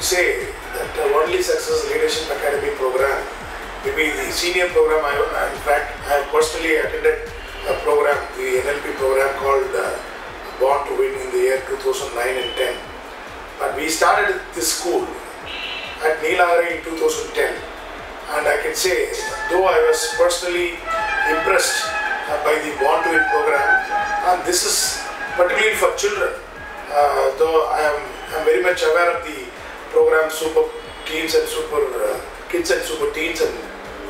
say that Only Success Leadership Academy program, maybe the senior program. In fact, I have personally attended a program, the NLP program called Born to Win in the year 2009 and 10. But we started this school at Neelagiri in 2010, and I can say, though I was personally impressed by the Born to Win program, and this is particularly for children, though I am very much aware of the program Super Teens and Super Kids and Super Teens and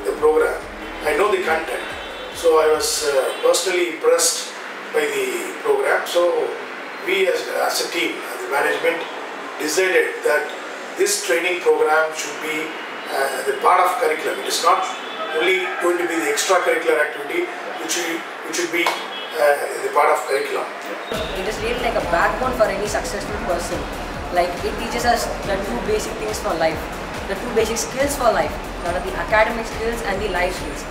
the program. I know the content, so I was personally impressed by the program. So we as a team, the management, decided that this training program should be the part of curriculum. It is not only going to be the extracurricular activity, which should be the part of curriculum. It is really like a backbone for any successful person. Like, it teaches us the two basic things for life, the two basic skills for life, that are the academic skills and the life skills.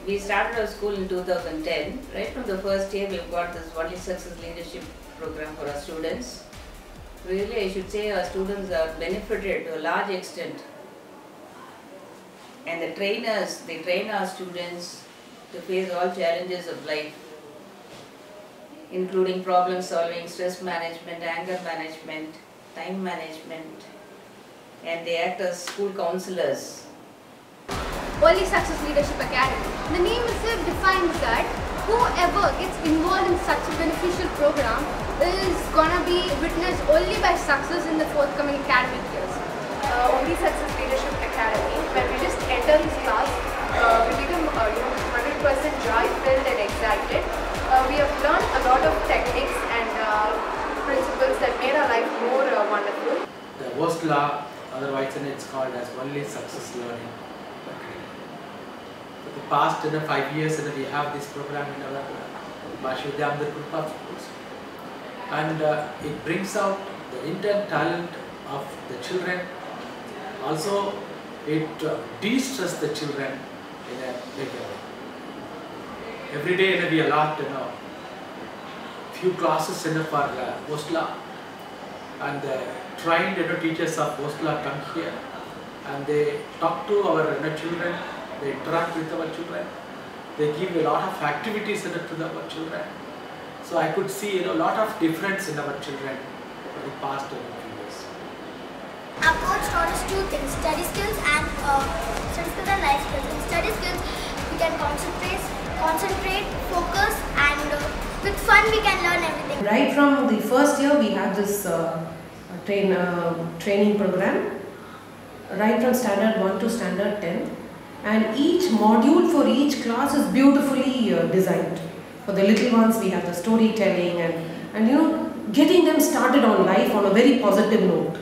We started our school in 2010. Right from the first year, we've got this Only Success Leadership program for our students. Really, I should say our students are benefited to a large extent. And the trainers, they train our students to face all challenges of life, including problem solving, stress management, anger management, time management, and they act as school counselors. Only Success Leadership Academy. The name itself defines that whoever gets involved in such a beneficial program is gonna be witnessed only by success in the forthcoming academic years. Only Success Leadership Academy, when we just enter this class, we become 100% joy-filled and excited. We have learned a lot of techniques and principles that made our life more wonderful. The WOSLA, otherwise it's called as Only Success Learning. For the past 5 years, we have this program in our Mahashivadhyamdar group of schools, and it brings out the intent talent of the children. Also, it de-stresses the children in a big way. Every day we allot few classes for WOSLA, and trained teachers of WOSLA come here and they talk to our children, they interact with our children, they give a lot of activities to our children. So I could see a lot of difference in our children for the past few years. Our coach taught us two things, study skills and life skills. In study skills, we can concentrate, focus, and with fun we can learn everything. Right from the first year we have this training program, right from standard 1 to standard 10, and each module for each class is beautifully designed. For the little ones we have the storytelling and getting them started on life on a very positive note.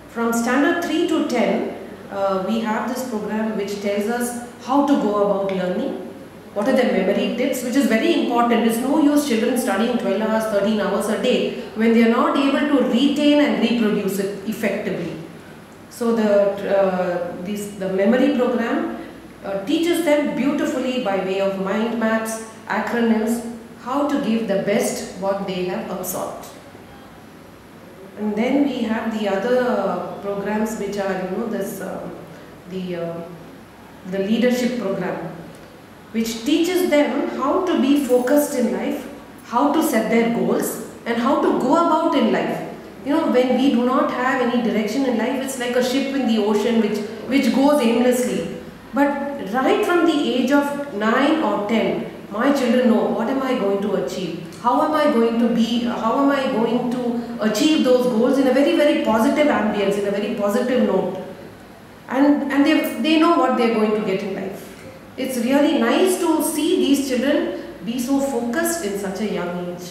From standard 3 to 10 we have this program which tells us how to go about learning. What are the memory tips, which is very important. It's no use children studying 12 hours, 13 hours a day when they are not able to retain and reproduce it effectively. So the memory program teaches them beautifully by way of mind maps, acronyms, how to give the best what they have absorbed. And then we have the other programs which are the leadership program, which teaches them how to be focused in life, how to set their goals, and how to go about in life. When we do not have any direction in life, it's like a ship in the ocean which goes aimlessly. But right from the age of 9 or 10, my children know what am I going to achieve, how am I going to be, how am I going to achieve those goals in a very, very positive ambience, in a very positive note. And they know what they are going to get in life. It's really nice to see these children be so focused in such a young age.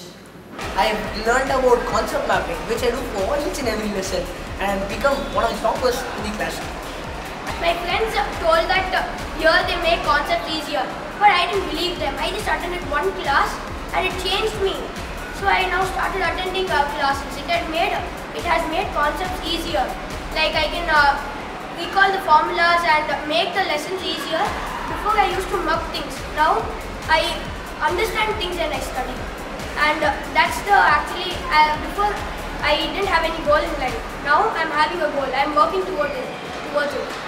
I have learned about concept mapping, which I do for each and every lesson, and I have become one of the strongest in the class. My friends told that here they make concepts easier, but I didn't believe them. I just attended one class and it changed me. So I now started attending classes. It has made concepts easier. Like I can recall the formulas and make the lessons easier. Before I used to mug things. Now I understand things and I study. And that's the before I didn't have any goal in life. Now I'm having a goal. I'm working towards it.